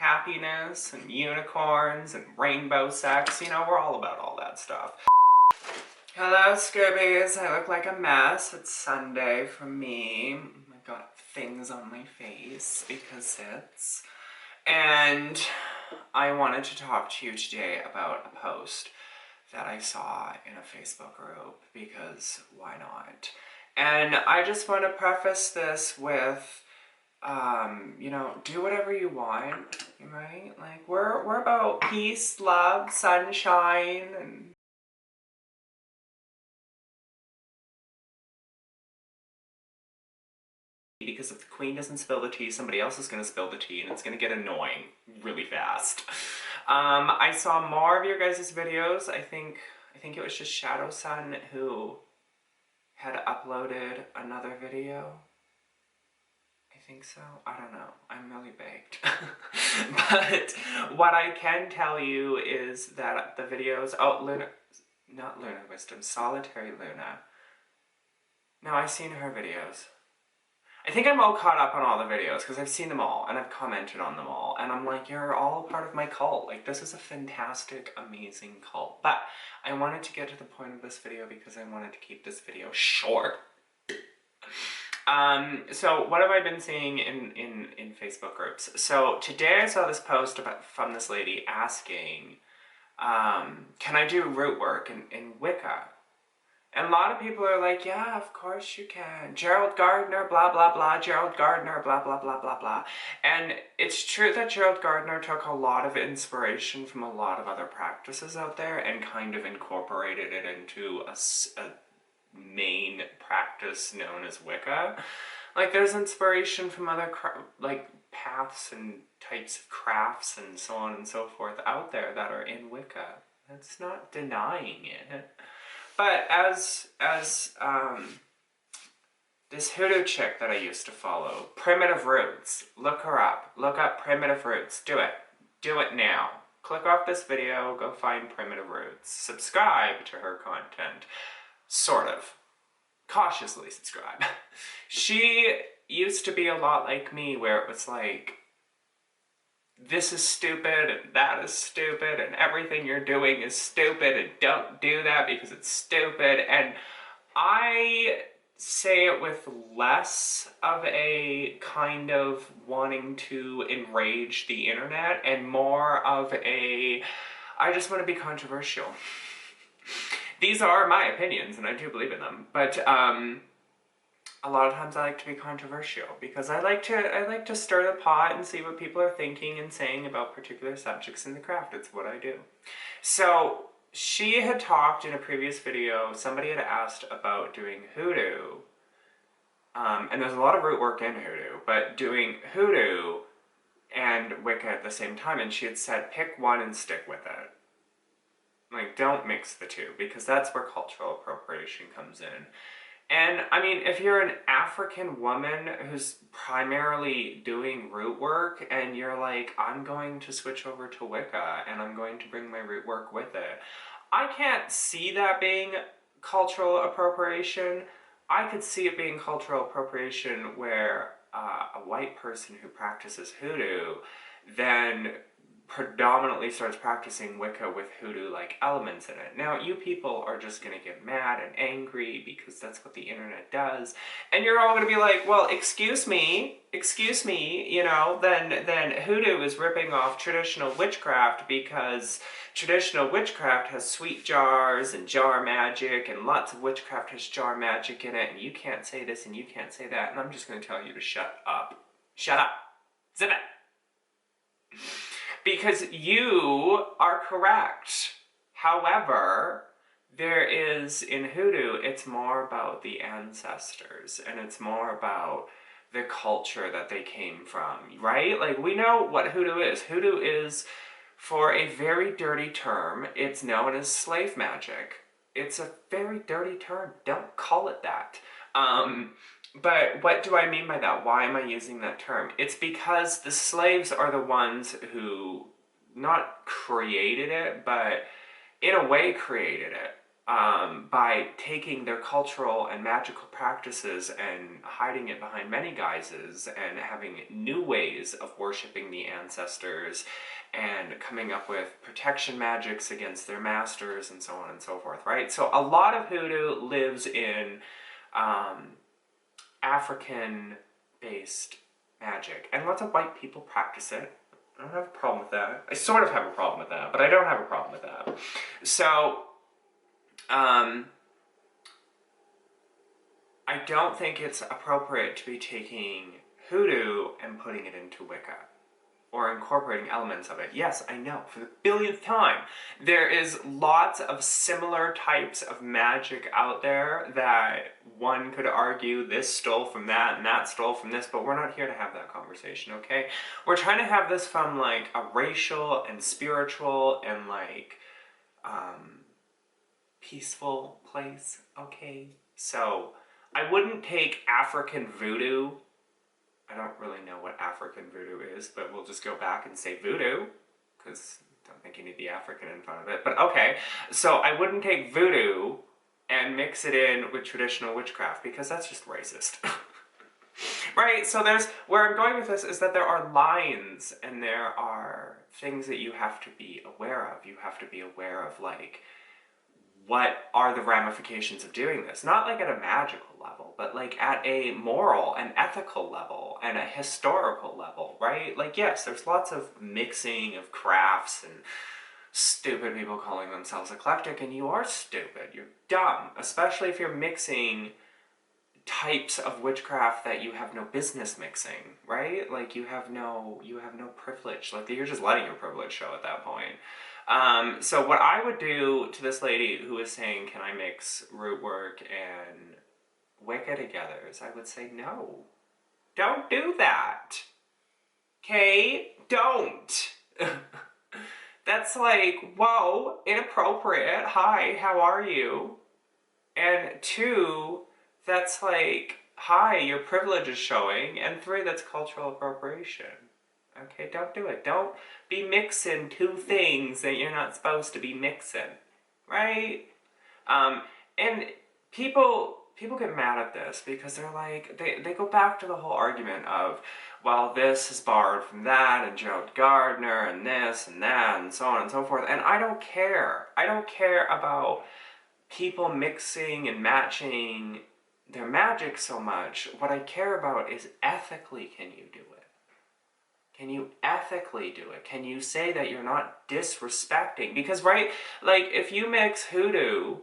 happiness and unicorns and rainbow sex. You know, we're all about all that stuff. Hello, Scoobies. I look like a mess. It's Sunday for me. I got things on my face because it's... And I wanted to talk to you today about a post that I saw in a Facebook group, because why not? And I just want to preface this with, you know, do whatever you want, right? Like, we're about peace, love, sunshine, and because if the queen doesn't spill the tea, somebody else is going to spill the tea, and it's going to get annoying really fast. I saw more of your guys' videos. I think it was just Shadow Sun who had uploaded another video. I think so. I don't know. I'm really baked. But what I can tell you is that the videos... Oh, not Luna Wisdom. Solitary Luna. No, I've seen her videos. I think I'm all caught up on all the videos because I've seen them all and I've commented on them all, and I'm like, you're all part of my cult. Like, this is a fantastic, amazing cult. But I wanted to get to the point of this video because I wanted to keep this video short. So what have I been seeing in Facebook groups? So today I saw this post from this lady asking, can I do root work in Wicca? And a lot of people are like, yeah, of course you can. Gerald Gardner, blah, blah, blah. Gerald Gardner, blah, blah, blah, blah, blah. And it's true that Gerald Gardner took a lot of inspiration from a lot of other practices out there and kind of incorporated it into a main practice known as Wicca. Like, there's inspiration from other, like, paths and types of crafts and so on and so forth out there that are in Wicca. That's not denying it. But as this Hoodoo chick that I used to follow, Primitive Roots, look her up. Look up Primitive Roots. Do it. Do it now. Click off this video, go find Primitive Roots. Subscribe to her content. Sort of. Cautiously subscribe. She used to be a lot like me, where it was like, this is stupid, and that is stupid, and everything you're doing is stupid, and don't do that because it's stupid. And I say it with less of a kind of wanting to enrage the internet and more of a, I just want to be controversial. These are my opinions, and I do believe in them, but a lot of times I like to be controversial because I like to stir the pot and see what people are thinking and saying about particular subjects in the craft. It's what I do. So she had talked in a previous video, somebody had asked about doing Hoodoo, and there's a lot of root work in Hoodoo, but doing Hoodoo and Wicca at the same time, and she had said pick one and stick with it. Like, don't mix the two, because that's where cultural appropriation comes in. And, I mean, if you're an African woman who's primarily doing root work, and you're like, I'm going to switch over to Wicca, and I'm going to bring my root work with it, I can't see that being cultural appropriation. I could see it being cultural appropriation where a white person who practices Hoodoo then predominantly starts practicing Wicca with Hoodoo-like elements in it. Now, you people are just going to get mad and angry because that's what the internet does, and you're all going to be like, well, excuse me, you know, then Hoodoo is ripping off traditional witchcraft because traditional witchcraft has sweet jars and jar magic, and lots of witchcraft has jar magic in it, and you can't say this and you can't say that, and I'm just going to tell you to shut up. Shut up. Zip it. Because you are correct. However, there is, in Hoodoo, it's more about the ancestors, and it's more about the culture that they came from, right? Like, we know what Hoodoo is. Hoodoo is, for a very dirty term, it's known as slave magic. It's a very dirty term. Don't call it that. But what do I mean by that? Why am I using that term? It's because the slaves are the ones who not created it, but in a way created it. by taking their cultural and magical practices and hiding it behind many guises and having new ways of worshiping the ancestors and coming up with protection magics against their masters and so on and so forth, right? So a lot of hoodoo lives in African-based magic, and lots of white people practice it. I don't have a problem with that. I sort of have a problem with that, but I don't have a problem with that. So, I don't think it's appropriate to be taking hoodoo and putting it into Wicca, or incorporating elements of it. Yes, I know, for the billionth time. There is lots of similar types of magic out there that one could argue this stole from that and that stole from this, but we're not here to have that conversation, okay? We're trying to have this from like a racial and spiritual and like peaceful place, okay? So I wouldn't take African voodoo. I don't really know what African voodoo is, but we'll just go back and say voodoo, because I don't think you need the African in front of it. But okay, so I wouldn't take voodoo and mix it in with traditional witchcraft, because that's just racist. Right? So where I'm going with this is that there are lines and there are things that you have to be aware of. You have to be aware of, like, what are the ramifications of doing this? Not like at a magical level, but like at a moral and ethical level and a historical level, right? Like, yes, there's lots of mixing of crafts and stupid people calling themselves eclectic, and you are stupid. You're dumb, especially if you're mixing types of witchcraft that you have no business mixing, right? Like, you have no privilege. Like, you're just letting your privilege show at that point. So what I would do to this lady who was saying, can I mix root work and Wicca together, is I would say, no. Don't do that. Okay? Don't. That's like, whoa, inappropriate. Hi, how are you? And 2, that's like, hi, your privilege is showing. And 3, that's cultural appropriation. Okay, don't do it. Don't be mixing 2 things that you're not supposed to be mixing, right? And people get mad at this because they're like, they go back to the whole argument of, well, this is borrowed from that, and Gerald Gardner, and this, and that, and so on and so forth. And I don't care. I don't care about people mixing and matching their magic so much. What I care about is, ethically, can you do it? Can you ethically do it? Can you say that you're not disrespecting? Because, right, like, if you mix hoodoo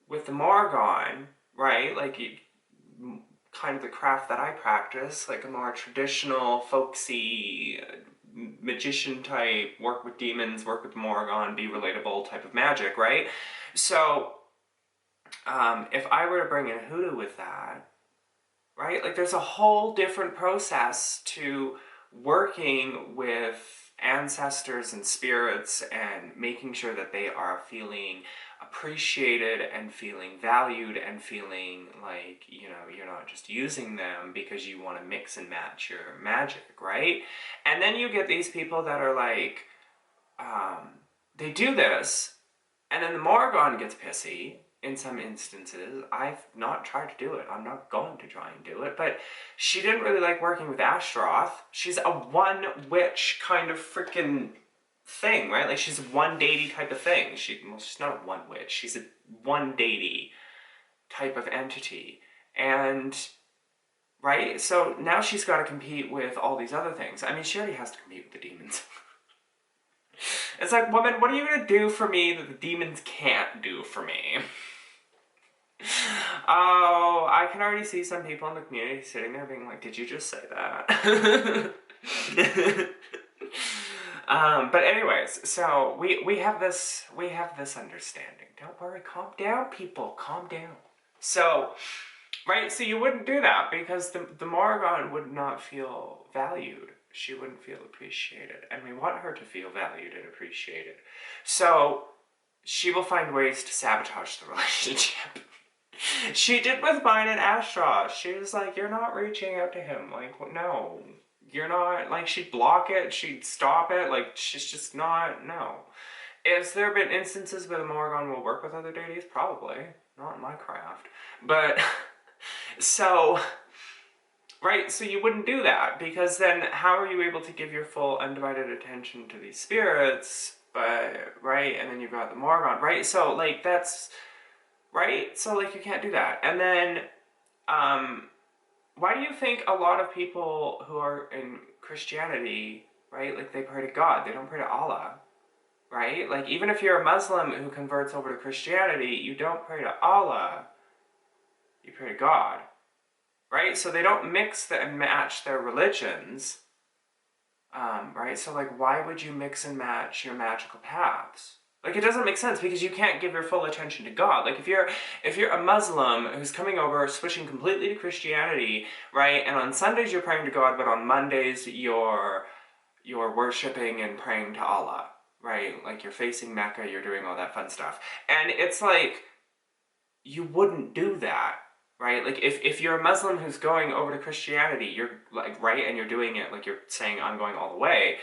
with the Morgon, right, like, kind of the craft that I practice, like a more traditional, folksy, magician type, work with demons, work with Morgon, be relatable type of magic, right? So, if I were to bring in hoodoo with that, right, like, there's a whole different process to working with ancestors and spirits and making sure that they are feeling appreciated and feeling valued and feeling like, you know, you're not just using them because you want to mix and match your magic, right? And then you get these people that are like, they do this, and then the Morgon gets pissy. In some instances, I've not tried to do it. I'm not going to try and do it, but she didn't really like working with Ashtaroth. She's a one witch kind of freaking thing, right? Like, she's a one deity type of thing. She's not a one witch. She's a one deity type of entity. And, right? So now she's got to compete with all these other things. I mean, she already has to compete with the demons. It's like, woman, what are you going to do for me that the demons can't do for me? Oh, I can already see some people in the community sitting there being like, did you just say that? But anyways, so we have this understanding. Don't worry, calm down, people, calm down. So, right, so you wouldn't do that because the Morgon would not feel valued. She wouldn't feel appreciated, and we want her to feel valued and appreciated. So, she will find ways to sabotage the relationship. She did with mine and Ashtaroth. She was like, you're not reaching out to him. Like, no, you're not. Like, she'd block it, she'd stop it. Like, she's just not, no. Has there been instances where the Morrigan will work with other deities? Probably. Not in my craft. But, so, right, so you wouldn't do that, because then how are you able to give your full undivided attention to these spirits, but, right, and then you've got the Morrigan, right? So, like, that's, right? So, like, you can't do that. And then, why do you think a lot of people who are in Christianity, right, like, they pray to God, they don't pray to Allah? Right? Like, even if you're a Muslim who converts over to Christianity, you don't pray to Allah, you pray to God. Right? So they don't mix and match their religions. Right? So, like, why would you mix and match your magical paths? Like, it doesn't make sense, because you can't give your full attention to God. Like, if you're a Muslim who's coming over, switching completely to Christianity, right, and on Sundays you're praying to God, but on Mondays you're worshipping and praying to Allah. Right, like you're facing Mecca, you're doing all that fun stuff. And it's like, you wouldn't do that, right? Like, if you're a Muslim who's going over to Christianity, you're like, right, and you're doing it, like you're saying, I'm going all the way,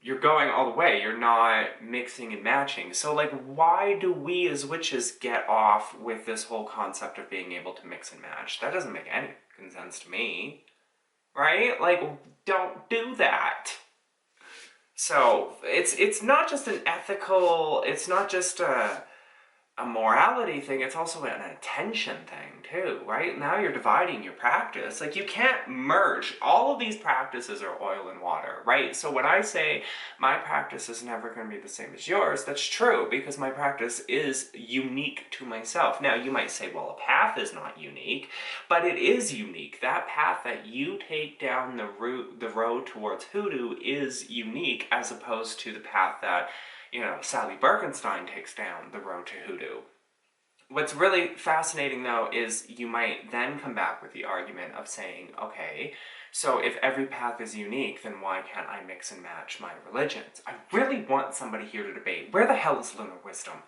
you're going all the way, you're not mixing and matching. So, like, why do we as witches get off with this whole concept of being able to mix and match? That doesn't make any sense to me, right? Like, don't do that. So, it's not just an ethical, it's not just a morality thing, it's also an attention thing too, right? Now you're dividing your practice. Like, you can't merge. All of these practices are oil and water, right? So when I say my practice is never going to be the same as yours, that's true, because my practice is unique to myself. Now, you might say, well, a path is not unique, but it is unique. That path that you take down the road towards Hoodoo is unique, as opposed to the path that, you know, Sally Birkenstein takes down the road to Hoodoo. What's really fascinating, though, is you might then come back with the argument of saying, okay, so if every path is unique, then why can't I mix and match my religions? I really want somebody here to debate. Where the hell is lunar wisdom?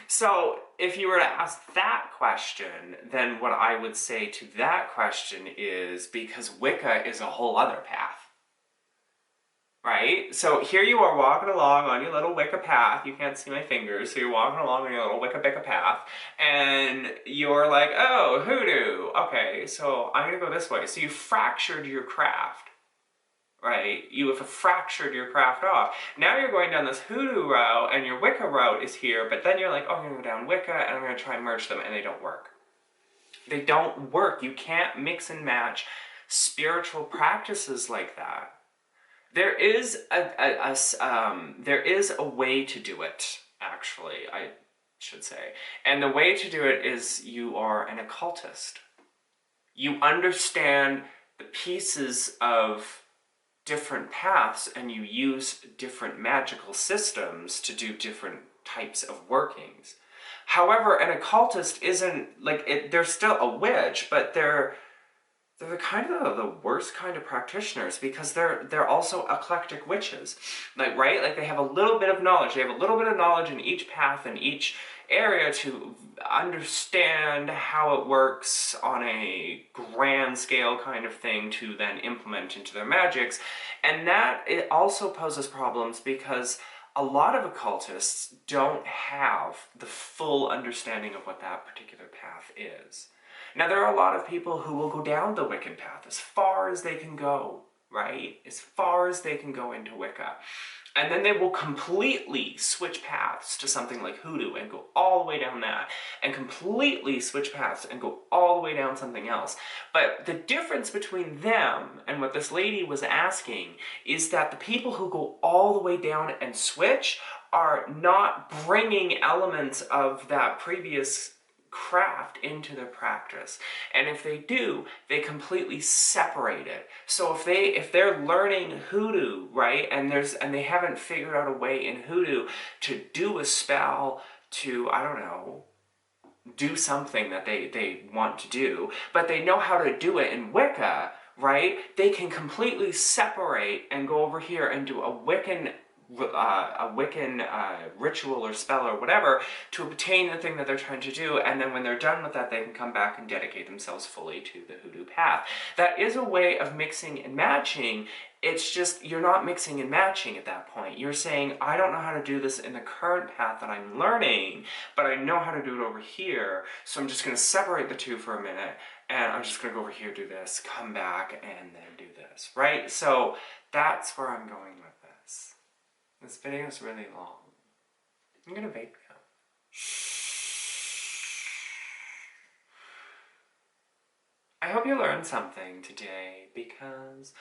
So if you were to ask that question, then what I would say to that question is, because Wicca is a whole other path. Right? So here you are walking along on your little Wicca path. You can't see my fingers, so you're walking along on your little Wicca path, and you're like, oh, Hoodoo. Okay, so I'm going to go this way. So you fractured your craft, right? You have fractured your craft off. Now you're going down this Hoodoo route, and your Wicca route is here, but then you're like, oh, I'm going to go down Wicca, and I'm going to try and merge them, and they don't work. They don't work. You can't mix and match spiritual practices like that. There is a way to do it, actually, I should say. And the way to do it is, you are an occultist. You understand the pieces of different paths, and you use different magical systems to do different types of workings. However, an occultist isn't, like, they're still a witch, but they're the kind of the worst kind of practitioners, because they're also eclectic witches. Like, right? Like, they have a little bit of knowledge. They have a little bit of knowledge in each path and each area to understand how it works on a grand scale kind of thing to then implement into their magics. And that, it also poses problems, because a lot of occultists don't have the full understanding of what that particular path is. Now, there are a lot of people who will go down the Wiccan path as far as they can go, right? As far as they can go into Wicca. And then they will completely switch paths to something like Hoodoo and go all the way down that, and completely switch paths and go all the way down something else. But the difference between them and what this lady was asking is that the people who go all the way down and switch are not bringing elements of that previous craft into their practice, and if they do, they completely separate it. So if they're learning Hoodoo, right, and they haven't figured out a way in Hoodoo to do a spell to, I don't know, do something that they want to do, but they know how to do it in Wicca, right, they can completely separate and go over here and do a Wiccan a Wiccan ritual or spell or whatever to obtain the thing that they're trying to do, and then when they're done with that, they can come back and dedicate themselves fully to the Hoodoo path. That is a way of mixing and matching. It's just, you're not mixing and matching at that point. You're saying, I don't know how to do this in the current path that I'm learning, but I know how to do it over here, so I'm just going to separate the two for a minute, and I'm just going to go over here, do this, come back, and then do this, right? So that's where I'm going with this. This video is really long. I'm going to vape now. I hope you learned something today, because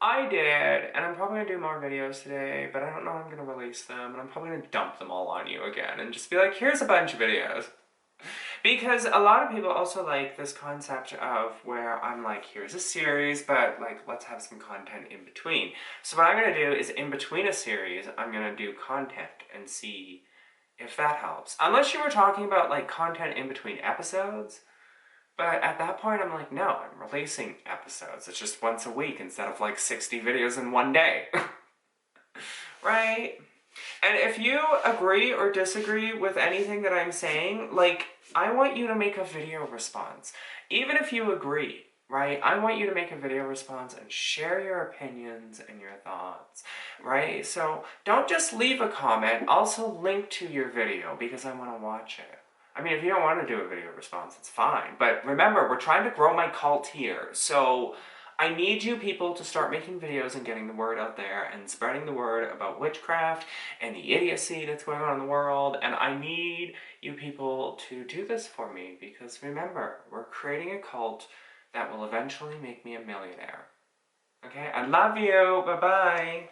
I did, and I'm probably going to do more videos today, but I don't know when I'm going to release them, and I'm probably going to dump them all on you again, and just be like, here's a bunch of videos. Because a lot of people also like this concept of where I'm like, here's a series, but like, let's have some content in between. So what I'm going to do is, in between a series, I'm going to do content and see if that helps. Unless you were talking about like content in between episodes. But at that point, I'm like, no, I'm releasing episodes. It's just once a week instead of like 60 videos in one day. Right? And if you agree or disagree with anything that I'm saying, like, I want you to make a video response. Even if you agree, right? I want you to make a video response and share your opinions and your thoughts, right? So don't just leave a comment, also link to your video because I want to watch it. I mean, if you don't want to do a video response, it's fine. But remember, we're trying to grow my cult here. So I need you people to start making videos and getting the word out there and spreading the word about witchcraft and the idiocy that's going on in the world. And I need you people to do this for me because remember, we're creating a cult that will eventually make me a millionaire. Okay? I love you. Bye-bye.